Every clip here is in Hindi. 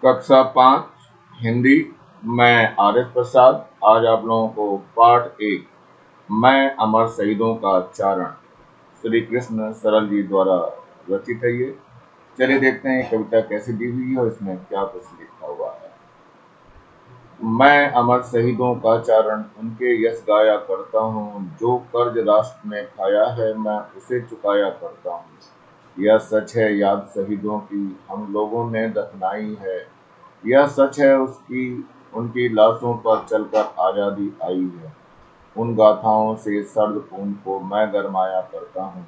कक्षा 5 हिंदी। मैं आर एस प्रसाद। आज आप लोगों को पाठ 1 मैं अमर शहीदों का चारण श्री कृष्ण सरल जी द्वारा रचित है। ये चलिए देखते हैं ये कविता कैसे दी हुई है और इसमें क्या कुछ लिखा हुआ है। मैं अमर शहीदों का चारण उनके यश गाया करता हूँ, जो कर्ज राष्ट्र ने खाया है मैं उसे चुकाया करता हूँ। यह सच है याद शहीदों की हम लोगों ने दफनाई है, यह सच है उसकी उनकी लाशों पर चलकर आजादी आई है। उन गाथाओं से सर्द खून को मैं गरमाया करता हूँ,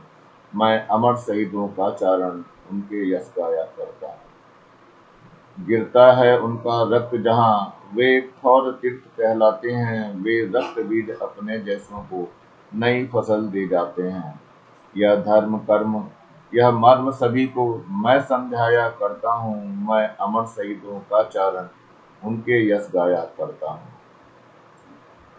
मैं अमर शहीदों का चारण उनके यश गाया करता हूँ। गिरता है उनका रक्त जहाँ वे थौर तीर्थ कहलाते हैं, वे रक्त बीज अपने जैसों को नई फसल दे जाते हैं। यह धर्म कर्म यह मर्म सभी को मैं समझाया करता हूँ, मैं अमर शहीदों का चारण उनके यश गाया करता हूँ।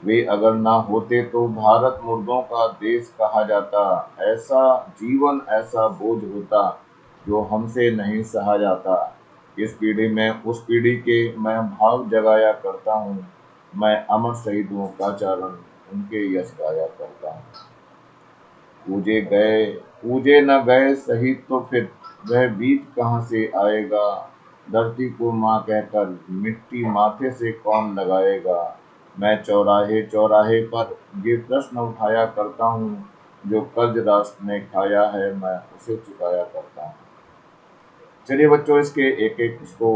वे अगर ना होते तो भारत मुर्दों का देश कहा जाता, ऐसा जीवन ऐसा बोझ होता जो हमसे नहीं सहा जाता। इस पीढ़ी में उस पीढ़ी के मैं भाव जगाया करता हूँ, मैं अमर शहीदों का चारण उनके यश गाया करता हूँ। पूजे न गए शहीद तो फिर वह बीज कहाँ से आएगा, धरती को माँ कहकर मिट्टी माथे से कौन लगाएगा। मैं चौराहे चौराहे पर ये प्रश्न उठाया करता हूँ, जो कर्ज राष्ट्र ने खाया है मैं उसे चुकाया करता हूँ। चलिए बच्चों इसके एक एक इसको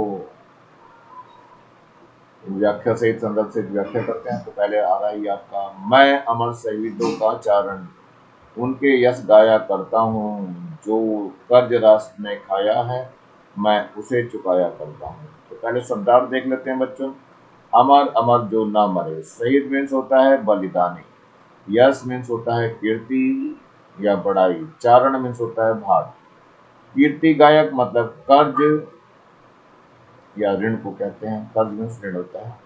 व्याख्या सहित संदर्भ से व्याख्या करते हैं। तो पहले आ रहा है आपका मैं अमर शहीदों का चारण उनके यश गाया करता हूँ, जो कर्ज राष्ट्र ने खाया है मैं उसे चुकाया करता हूँ। तो पहले शब्दार्थ देख लेते हैं बच्चों। अमर अमर जो ना मरे, शहीद मीन्स होता है बलिदानी, यश मीन्स होता है कीर्ति या बड़ाई, चारण मीन्स होता है भाग। कीर्ति गायक मतलब कर्ज या ऋण को कहते हैं, कर्ज मीन्स ऋण होता है।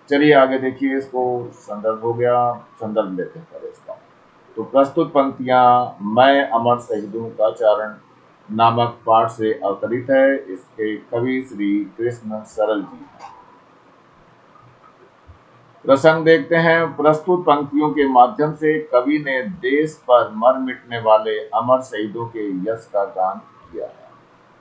चलिए आगे देखिए, इसको संदर्भ हो गया, संदर्भ लेते हैं पहले इसका। तो प्रस्तुत पंक्तियां मैं अमर शहीदों का चारण नामक पाठ से अवतरित है। इसके कवि श्री कृष्ण सरल जी हैं। प्रसंग देखते हैं। प्रस्तुत पंक्तियों के माध्यम से कवि ने देश पर मर मिटने वाले अमर शहीदों के यश का गान किया है।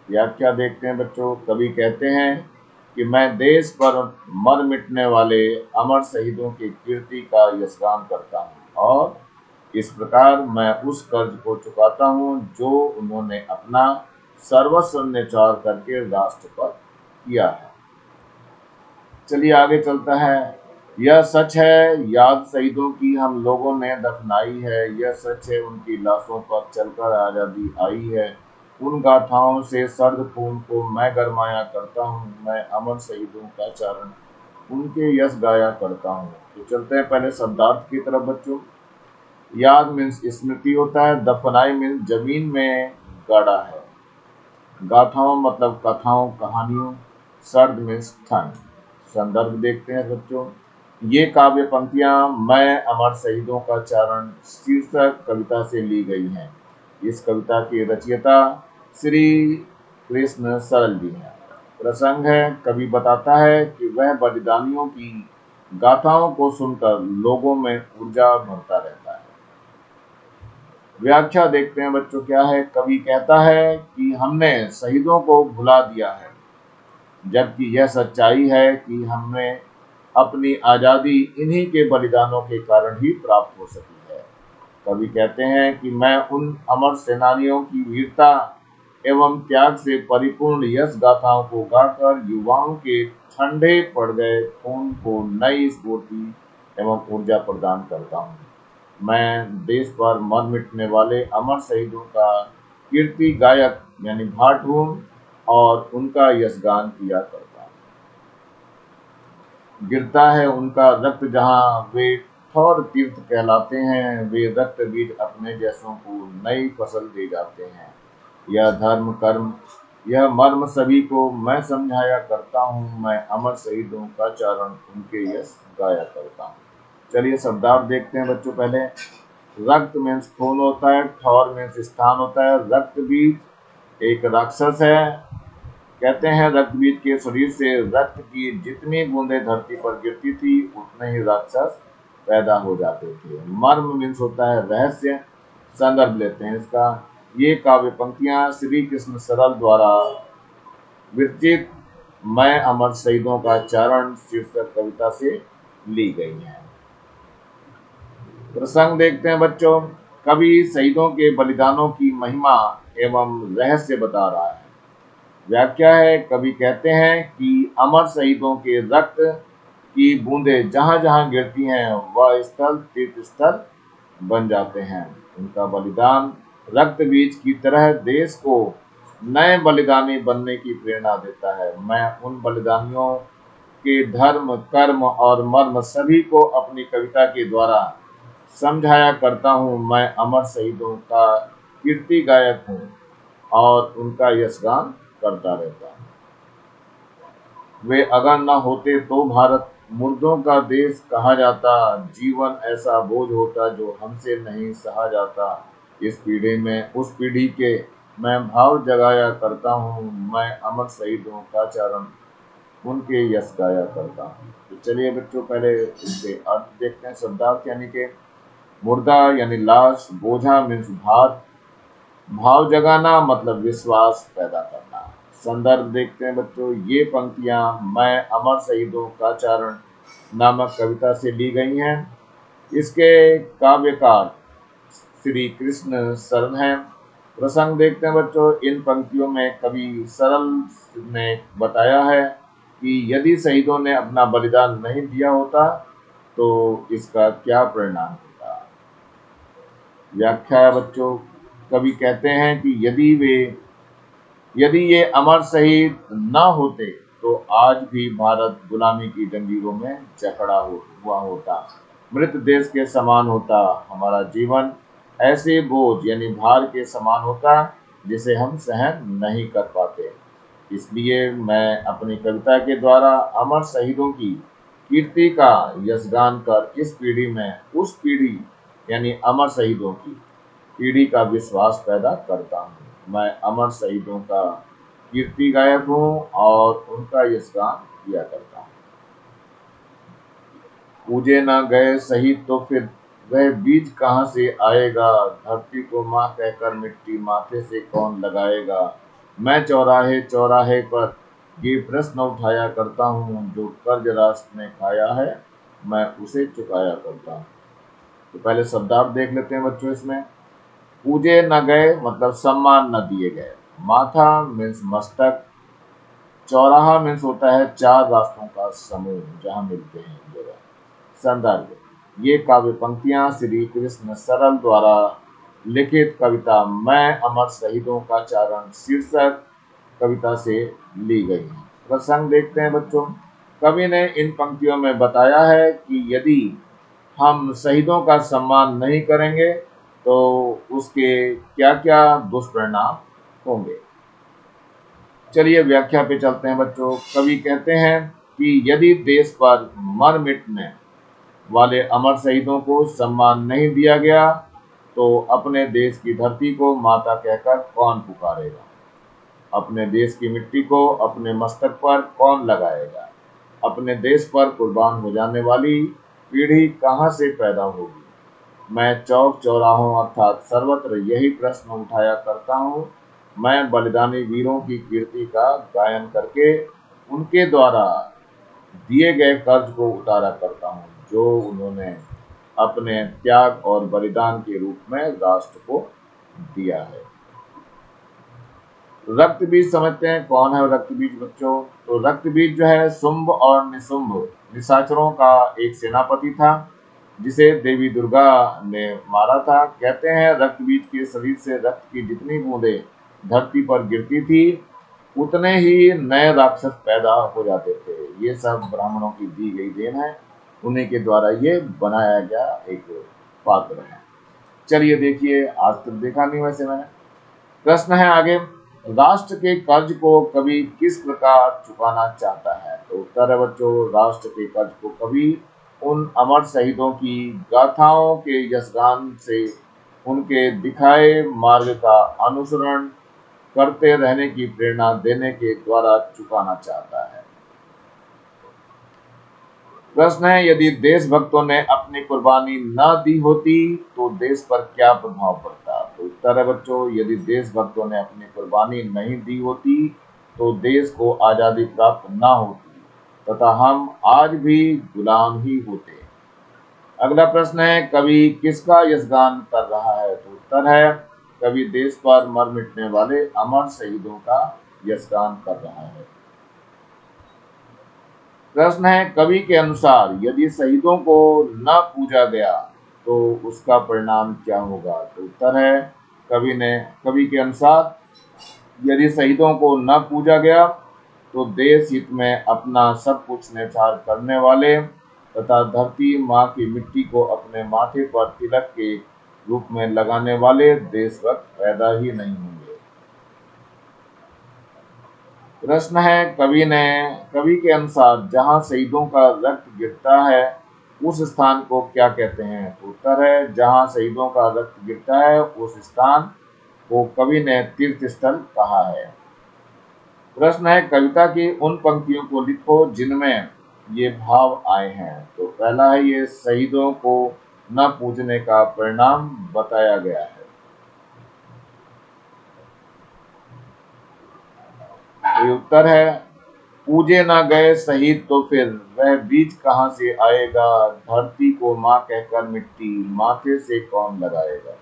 व्याख्या देखते हैं बच्चों। कवि कहते हैं कि मैं देश पर मर मिटने वाले अमर शहीदों की कीर्ति का यशगान करता हूँ और इस प्रकार मैं उस कर्ज को चुकाता हूँ जो उन्होंने अपना सर्वस्व न्यौछावर करके राष्ट्र पर किया है। चलिए आगे चलता है। यह सच है याद शहीदों की हम लोगों ने दफनाई है, यह सच है उनकी लाशों पर चलकर आजादी आई है। उन गाथाओं से सर्द खून को मैं गरमाया करता हूँ, मैं अमर शहीदों का चारण उनके यश गाया करता हूँ। तो चलते हैं पहले शब्दार्थ की तरफ बच्चों। याद मीन्स स्मृति होता है, दफनाई मीन्स जमीन में गाड़ा है, गाथाओं मतलब कथाओं कहानियों, सर्द मीन्स ठंड। संदर्भ देखते हैं बच्चों। ये काव्य पंक्तियां मैं अमर शहीदों का चारण शीर्षक कविता से ली गई हैं। इस कविता की रचयिता श्री कृष्ण सरल जी हैं। प्रसंग है, कवि बताता है कि वह बलिदानियों की गाथाओं को सुनकर लोगों में ऊर्जा भरता रहता है। व्याख्या देखते हैं बच्चों क्या है। कवि कहता है कि हमने शहीदों को भुला दिया है, जबकि यह सच्चाई है कि हमने अपनी आजादी इन्हीं के बलिदानों के कारण ही प्राप्त हो सकी है। कवि कहते हैं कि मैं उन अमर सेनानियों की वीरता एवं त्याग से परिपूर्ण यश गाथाओं को गाकर युवाओं के ठंडे पड़ गए खून को नई स्फूर्ति एवं ऊर्जा प्रदान करता हूँ। मैं देश पर मर मिटने वाले अमर शहीदों का कीर्ति गायक यानी भाट हूँ और उनका यशगान किया करता हूँ। गिरता है उनका रक्त जहाँ वे थौर तीर्थ कहलाते हैं, वे रक्त बीज अपने जैसों को नई फसल दे जाते हैं। यह धर्म कर्म यह मर्म सभी को मैं समझाया करता हूँ, मैं अमर शहीदों का चारण उनके यश गाया करता हूँ। चलिए शब्दार्थ देखते हैं बच्चों पहले। रक्त मीन्स खून होता है, ठौर मीन्स स्थान होता है, रक्त बीज एक राक्षस है, कहते हैं रक्त बीज के शरीर से रक्त की जितनी बूंदें धरती पर गिरती थी उतने ही राक्षस पैदा हो जाते थे। मर्म मीन्स होता है रहस्य। संदर्भ लेते हैं इसका। ये काव्य पंक्तियां श्री कृष्ण सरल द्वारा विरचित मैं अमर शहीदों का चरण शीर्षक कविता से ली गई हैं। प्रसंग देखते हैं बच्चों। कवि शहीदों के बलिदानों की महिमा एवं रहस्य बता रहा है। व्याख्या है। कवि कहते हैं कि अमर शहीदों के रक्त की बूंदें जहां जहां गिरती हैं वह स्थल तीर्थ स्थल बन जाते हैं। उनका बलिदान रक्त बीज की तरह देश को नए बलिदानी बनने की प्रेरणा देता है। मैं उन बलिदानियों के धर्म कर्म और मर्म सभी को अपनी कविता के द्वारा समझाया करता हूँ। मैं अमर शहीदों का कीर्ति गायक हूँ और उनका यशगान करता रहता हूँ। वे अगर न होते तो भारत मुर्दों का देश कहा जाता। जीवन ऐसा बोझ होता जो हमसे नहीं सहा जाता। इस पीढ़ी में उस पीढ़ी के मैं भाव जगाया करता हूँ। मैं अमर शहीदों का चरण उनके यश गाया करता हूँ। तो चलिए बच्चों पहले इसके अर्थ देखते हैं। शब्दार्थ यानी कि मुर्दा यानी लाश, बोझा मीन्स भार, भाव जगाना मतलब विश्वास पैदा करना। संदर्भ देखते हैं बच्चों। ये पंक्तियां मैं अमर शहीदों का चरण नामक कविता से ली गई हैं। इसके काव्यकार श्री कृष्ण सरल हैं। प्रसंग देखते हैं बच्चों। इन पंक्तियों में कवि सरल ने बताया है कि यदि शहीदों ने अपना बलिदान नहीं दिया होता तो इसका क्या परिणाम होता। व्याख्या है बच्चों। कवि कहते हैं कि यदि ये अमर शहीद न होते तो आज भी भारत गुलामी की जंजीरों में जकड़ा हुआ होता, मृत देश के समान होता। हमारा जीवन ऐसे बोझ यानी भार के समान होता जिसे हम सहन नहीं कर पाते। इसलिए मैं अपनी कविता के द्वारा अमर शहीदों की कीर्ति का यशगान कर इस पीढ़ी में उस पीढ़ी यानी अमर शहीदों की पीढ़ी का विश्वास पैदा करता हूँ। मैं अमर शहीदों का कीर्ति गायक हूँ और उनका यशगान किया करता हूँ। पूजे न गए शहीद तो फिर वह बीज कहाँ से आएगा। धरती को माँ कहकर मिट्टी माथे से कौन लगाएगा। मैं चौराहे चौराहे पर ये प्रश्न उठाया करता हूँ। जो कर्ज राष्ट्र ने खाया है मैं उसे चुकाया करता हूँ। तो पहले शब्दार्थ देख लेते हैं बच्चों इसमें। पूजे न गए मतलब सम्मान न दिए गए। माथा मीन्स मस्तक। चौराहा मीन्स होता है चार रास्तों का समूह जहां मिलते हैं जगह। संदर्भ। ये काव्य पंक्तियां श्री कृष्ण सरल द्वारा लिखित कविता मैं अमर शहीदों का चरण शीर्षक कविता से ली गई है। प्रसंग देखते हैं बच्चों। कवि ने इन पंक्तियों में बताया है कि यदि हम शहीदों का सम्मान नहीं करेंगे तो उसके क्या क्या दुष्परिणाम होंगे। चलिए व्याख्या पे चलते हैं बच्चों। कवि कहते हैं कि यदि देश पर मर मिटने वाले अमर शहीदों को सम्मान नहीं दिया गया तो अपने देश की धरती को माता कहकर कौन पुकारेगा। अपने देश की मिट्टी को अपने मस्तक पर कौन लगाएगा। अपने देश पर कुर्बान हो जाने वाली पीढ़ी कहाँ से पैदा होगी। मैं चौक चौराहों अर्थात सर्वत्र यही प्रश्न उठाया करता हूँ। मैं बलिदानी वीरों की कीर्ति का गायन करके उनके द्वारा दिए गए कर्ज को उतारा करता हूँ जो उन्होंने अपने त्याग और बलिदान के रूप में राष्ट्र को दिया है। रक्त बीज समझते हैं। कौन है रक्त बीज बच्चों। तो रक्त बीज जो है शुंभ और निशुंभ निशाचरों का एक सेनापति था जिसे देवी दुर्गा ने मारा था। कहते हैं रक्त बीज के शरीर से रक्त की जितनी बूंदें धरती पर गिरती थी उतने ही नए राक्षस पैदा हो जाते थे। ये सब ब्राह्मणों की दी गई देन है। उन्हीं के द्वारा ये बनाया गया एक पात्र है। चलिए देखिए आज तक देखा नहीं वैसे मैंने। प्रश्न है आगे। राष्ट्र के कर्ज को कवि किस प्रकार चुकाना चाहता है। तो उत्तर है बच्चों राष्ट्र के कर्ज को कवि उन अमर शहीदों की गाथाओं के यशगान से उनके दिखाए मार्ग का अनुसरण करते रहने की प्रेरणा देने के द्वारा चुकाना चाहता है। प्रश्न है, यदि देशभक्तों ने अपनी कुर्बानी न दी होती तो देश पर क्या प्रभाव पड़ता? तो उत्तर है बच्चों, यदि देशभक्तों ने अपनी कुर्बानी नहीं दी होती तो देश को आजादी प्राप्त न होती तथा हम आज भी गुलाम ही होते। अगला प्रश्न है, कवि किसका यशगान कर रहा है? तो उत्तर है, कवि देश पर मर मिटने वाले अमर शहीदों का यशगान कर रहा है। प्रश्न है, कवि के अनुसार यदि शहीदों को न पूजा गया तो उसका परिणाम क्या होगा? तो उत्तर है, कवि के अनुसार यदि शहीदों को न पूजा गया तो देश हित में अपना सब कुछ न्यौछावर करने वाले तथा धरती माँ की मिट्टी को अपने माथे पर तिलक के रूप में लगाने वाले देशभक्त पैदा ही नहीं होंगे। प्रश्न है, कवि के अनुसार जहां शहीदों का रक्त गिरता है उस स्थान को क्या कहते हैं? तो उत्तर है, जहां शहीदों का रक्त गिरता है उस स्थान को कवि ने तीर्थ स्थल कहा है। प्रश्न है, कविता की उन पंक्तियों को लिखो जिनमें ये भाव आए हैं। तो पहला है, ये शहीदों को न पूजने का परिणाम बताया गया है। तो उत्तर है, पूजे ना गए शहीद तो फिर वह बीज कहाँ से आएगा, धरती को माँ कहकर मिट्टी माथे से कौन लगाएगा।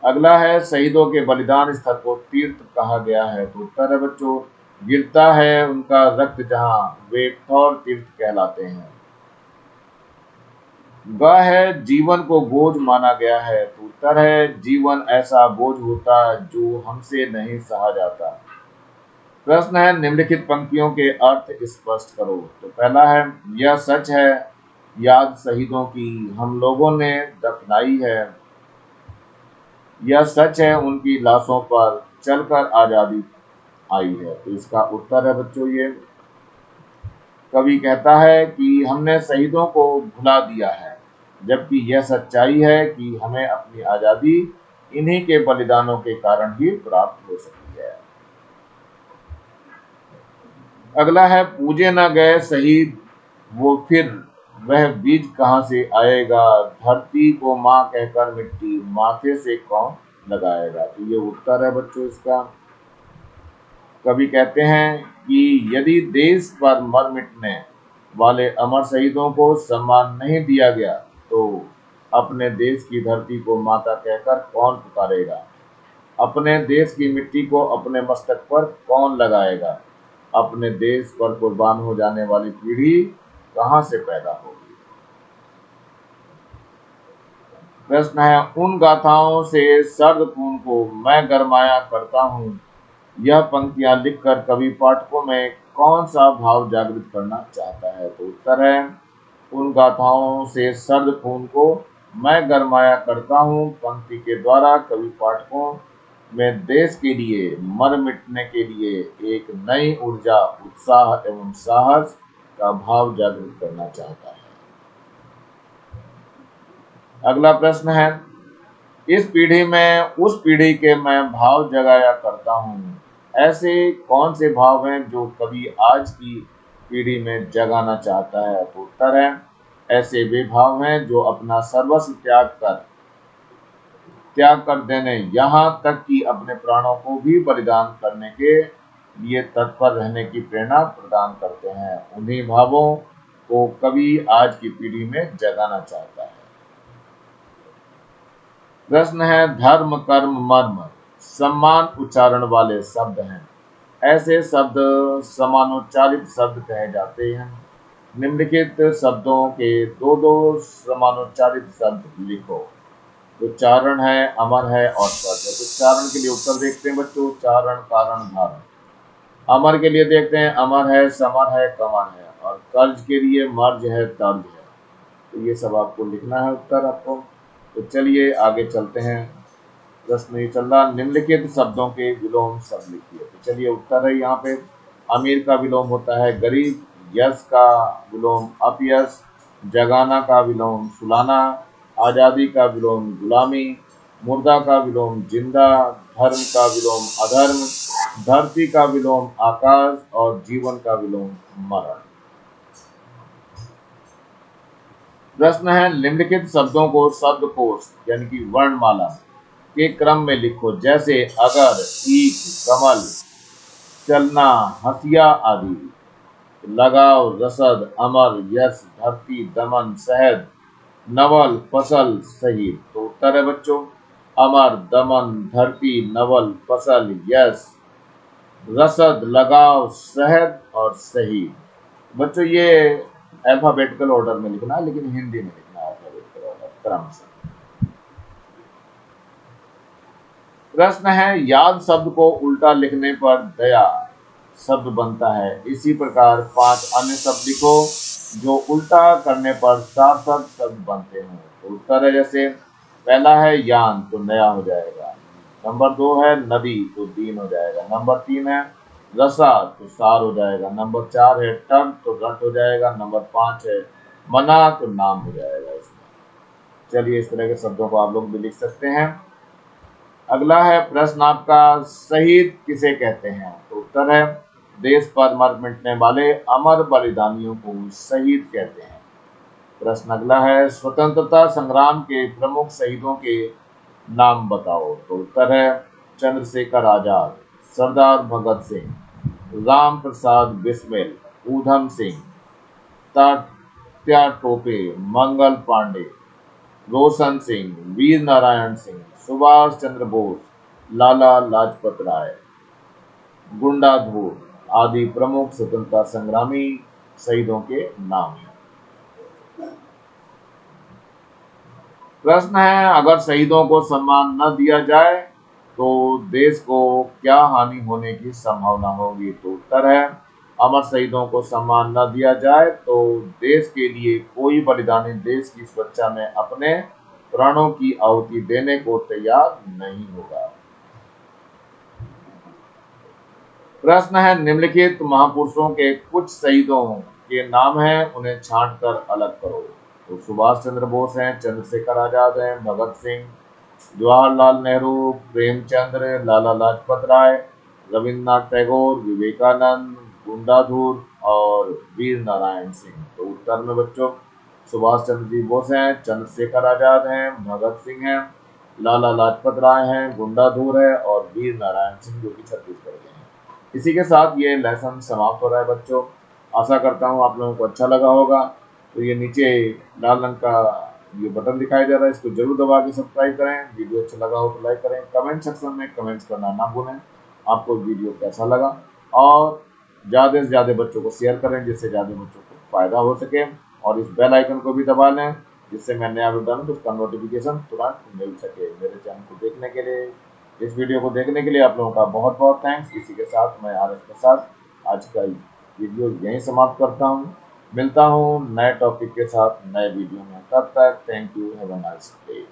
अगला है, शहीदों के बलिदान स्थल को तीर्थ कहा गया है। तो उत्तर है बच्चों, गिरता है उनका रक्त जहाँ वे थौर तीर्थ कहलाते हैं। ग है, जीवन को बोझ माना गया है। तो उत्तर है, जीवन ऐसा बोझ होता जो हमसे नहीं सहा जाता। प्रश्न है, निम्नलिखित पंक्तियों के अर्थ स्पष्ट करो। तो पहला है, यह सच है याद शहीदों की हम लोगों ने दफनाई है, यह सच है उनकी लाशों पर चलकर आजादी आई है। तो इसका उत्तर है बच्चों, ये कवि कहता है कि हमने शहीदों को भुला दिया है, जबकि यह सच्चाई है कि हमें अपनी आजादी इन्हीं के बलिदानों के कारण ही प्राप्त हो सकी है। अगला है, पूजे न गए शहीद वो फिर वह बीज कहाँ से आएगा, धरती को माँ कहकर मिट्टी माथे से कौन लगाएगा। तो ये उत्तर है बच्चों इसका। कवि कहते हैं कि यदि देश पर मर मिटने वाले अमर शहीदों को सम्मान नहीं दिया गया तो अपने देश की धरती को माता कहकर कौन पुकारेगा, अपने देश की मिट्टी को अपने मस्तक पर कौन लगाएगा, अपने देश पर कुर्बान हो जाने वाली पीढ़ी कहां से पैदा होगी। प्रश्न है, उन गाथाओं से सर्द खून को मैं गरमाया करता हूँ, यह पंक्तियां लिखकर कवि पाठकों में कौन सा भाव जागृत करना चाहता है? तो उत्तर है, उन गाथाओं से सर्द खून को मैं गरमाया करता हूँ पंक्ति के द्वारा कवि पाठकों में देश के लिए मर मिटने के लिए एक नई ऊर्जा उत्साह एवं साहस का भाव जागृत करना चाहता है। अगला प्रश्न है, इस पीढ़ी में उस पीढ़ी के मैं भाव जगाया करता हूँ, ऐसे कौन से भाव हैं जो कवि आज की पीढ़ी में जगाना चाहता है? तो उत्तर है, ऐसे वे भाव हैं जो अपना सर्वस्व त्याग कर देने यहाँ तक कि अपने प्राणों को भी बलिदान करने के लिए तत्पर रहने की प्रेरणा प्रदान करते हैं। उन्हीं भावों को कवि आज की पीढ़ी में जगाना चाहता है। प्रश्न है, धर्म कर्म मर्म सम्मान उच्चारण वाले शब्द हैं, ऐसे शब्द समानोच्चारित शब्द कहे जाते हैं। निम्नलिखित शब्दों के दो दो समानोच्चारित शब्द लिखो। तो चारण है, अमर है और कर्ज है। तो चारण के लिए उत्तर देखते हैं बच्चों, चारण कारण धारण। अमर के लिए देखते हैं, अमर है समर है कमर है, और कर्ज के लिए मर्ज है तर्ज है। तो ये सब आपको लिखना है उत्तर आपको। तो चलिए आगे चलते हैं। प्रश्न ये चल रहा, निम्नलिखित शब्दों के विलोम शब्द लिखिए। तो चलिए उत्तर है यहाँ पे, अमीर का विलोम होता है गरीब, यश का विलोम अपयश, जगाना का विलोम सुलाना, आजादी का विलोम गुलामी, मुर्दा का विलोम जिंदा, धर्म का विलोम अधर्म, धरती का विलोम आकाश और जीवन का विलोम मरण। प्रश्न है, निम्नलिखित शब्दों को शब्दकोश यानी कि वर्णमाला के क्रम में लिखो, जैसे अगर, ईख, कमल, चलना, हंसिया आदि। लगाव, रसद, अमर, यश, धरती, दमन, शहद, नवल, फसल, शहीद। तो उत्तर है बच्चों अमर, दमन, धरती, नवल, फसल, यश, रसद, लगाव, शहद और शहीद। बच्चों ये अल्फाबेटिकल ऑर्डर में लिखना है, लेकिन हिंदी में लिखना है अल्फाबेटिकल ऑर्डर क्रम से। प्रश्न है, याद शब्द को उल्टा लिखने पर दया शब्द बनता है, इसी प्रकार 5 अन्य शब्द लिखो जो उल्टा करने पर सार्थक शब्द बनते हैं। तो उत्तर है, जैसे पहला है यान तो नया हो जाएगा, नंबर 2 है नदी तो दीन हो जाएगा, नंबर 3 है रसा तो सार हो जाएगा, नंबर 4 है टन तो रट हो जाएगा, नंबर 5 है मना तो नाम हो जाएगा इसमें। चलिए इस तरह के शब्दों को आप लोग भी लिख सकते हैं। अगला है प्रश्न आपका, शहीद किसे कहते हैं? तो उत्तर है, देश पर मर मिटने वाले अमर बलिदानियों को शहीद कहते हैं। प्रश्न अगला है, स्वतंत्रता संग्राम के प्रमुख शहीदों के नाम बताओ। तो उत्तर है, चंद्रशेखर आजाद, सरदार भगत सिंह, राम प्रसाद बिस्मिल, ऊधम सिंह, तात्या टोपे, मंगल पांडे, रोशन सिंह, वीर नारायण सिंह, सुभाष चंद्र बोस, लाला लाजपत राय, गुंडाधुर आदि प्रमुख स्वतंत्रता संग्रामी शहीदों के नाम हैं। प्रश्न है, अगर शहीदों को सम्मान न दिया जाए तो देश को क्या हानि होने की संभावना होगी? तो उत्तर है, अमर शहीदों को सम्मान न दिया जाए तो देश के लिए कोई बलिदानी देश की सुरक्षा में अपने प्राणों की आहुति देने को तैयार नहीं होगा। प्रश्न है, निम्नलिखित महापुरुषों के कुछ शहीदों के नाम हैं, उन्हें छांटकर अलग करो। तो सुभाष चंद्र बोस हैं, चंद्रशेखर आजाद हैं, भगत सिंह, जवाहरलाल नेहरू, प्रेमचंद्र, लाला लाजपत राय, रविन्द्रनाथ टैगोर, विवेकानंद, गुंडाधुर और वीर नारायण सिंह। तो उत्तर में बच्चों सुभाष चंद्र जी बोस हैं, चंद्रशेखर आजाद हैं, भगत सिंह हैं, लाला लाजपत राय हैं, गुंडाधुर है और वीर नारायण सिंह जो कि छत्तीसगढ़ के हैं। इसी के साथ ये लेसन समाप्त हो रहा है बच्चों। आशा करता हूँ आप लोगों को अच्छा लगा होगा। तो ये नीचे लाल रंग का ये बटन दिखाई दे रहा है, इसको जरूर दबा के सब्सक्राइब करें। वीडियो अच्छा लगा हो तो लाइक करें, कमेंट सेक्शन में कमेंट्स करना ना भूलें आपको वीडियो कैसा लगा, और ज़्यादा से ज़्यादा बच्चों को शेयर करें जिससे ज़्यादा बच्चों को फ़ायदा हो सके, और इस बेल आइकन को भी दबा लें जिससे मैं नया वीडियो डालूं तो उसका नोटिफिकेशन तुरंत मिल सके। मेरे चैनल को देखने के लिए, इस वीडियो को देखने के लिए आप लोगों का बहुत बहुत थैंक्स। इसी के साथ मैं आर एस प्रसाद आज का वीडियो यहीं समाप्त करता हूँ। मिलता हूँ नए टॉपिक के साथ नए वीडियो में, तब तक thank you, have a nice day.